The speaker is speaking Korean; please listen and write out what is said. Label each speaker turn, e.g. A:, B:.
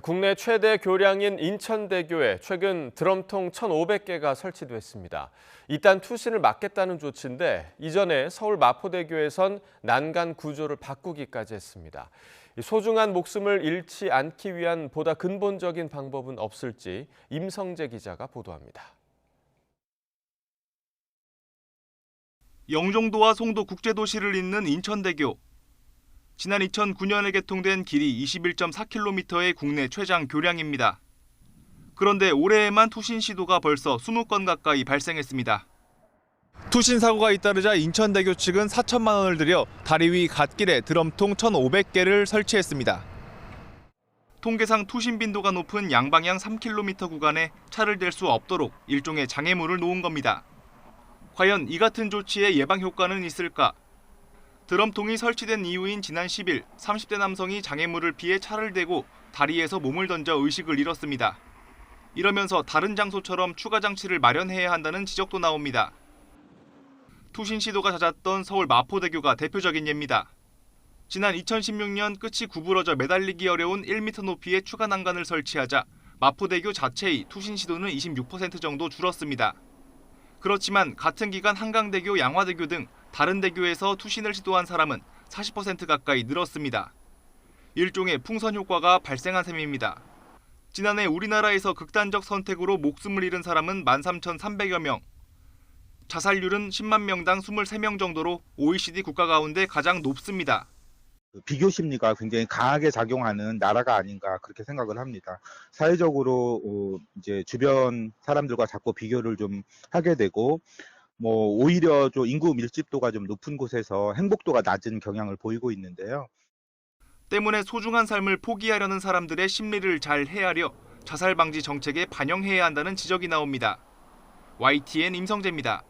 A: 국내 최대 교량인 인천대교에 최근 드럼통 1,500개가 설치됐습니다. 이딴 투신을 막겠다는 조치인데 이전에 서울 마포대교에선 난간 구조를 바꾸기까지 했습니다. 소중한 목숨을 잃지 않기 위한 보다 근본적인 방법은 없을지 임성재 기자가 보도합니다.
B: 영종도와 송도 국제도시를 잇는 인천대교. 지난 2009년에 개통된 길이 21.4km의 국내 최장 교량입니다. 그런데 올해에만 투신 시도가 벌써 20건 가까이 발생했습니다. 투신 사고가 잇따르자 인천대교 측은 4천만 원을 들여 다리 위 갓길에 드럼통 1,500개를 설치했습니다. 통계상 투신 빈도가 높은 양방향 3km 구간에 차를 댈 수 없도록 일종의 장애물을 놓은 겁니다. 과연 이 같은 조치에 예방 효과는 있을까? 드럼통이 설치된 이후인 지난 10일 30대 남성이 장애물을 피해 차를 대고 다리에서 몸을 던져 의식을 잃었습니다. 이러면서 다른 장소처럼 추가 장치를 마련해야 한다는 지적도 나옵니다. 투신 시도가 잦았던 서울 마포대교가 대표적인 예입니다. 지난 2016년 끝이 구부러져 매달리기 어려운 1m 높이의 추가 난간을 설치하자 마포대교 자체의 투신 시도는 26% 정도 줄었습니다. 그렇지만 같은 기간 한강대교, 양화대교 등 다른 대교에서 투신을 시도한 사람은 40% 가까이 늘었습니다. 일종의 풍선 효과가 발생한 셈입니다. 지난해 우리나라에서 극단적 선택으로 목숨을 잃은 사람은 13,300여 명, 자살률은 10만 명당 23명 정도로 OECD 국가 가운데 가장 높습니다.
C: 비교 심리가 굉장히 강하게 작용하는 나라가 아닌가 그렇게 생각을 합니다. 사회적으로 이제 주변 사람들과 자꾸 비교를 좀 하게 되고 오히려 좀 인구 밀집도가 좀 높은 곳에서 행복도가 낮은 경향을 보이고 있는데요.
B: 때문에 소중한 삶을 포기하려는 사람들의 심리를 잘 헤아려 자살 방지 정책에 반영해야 한다는 지적이 나옵니다. YTN 임성재입니다.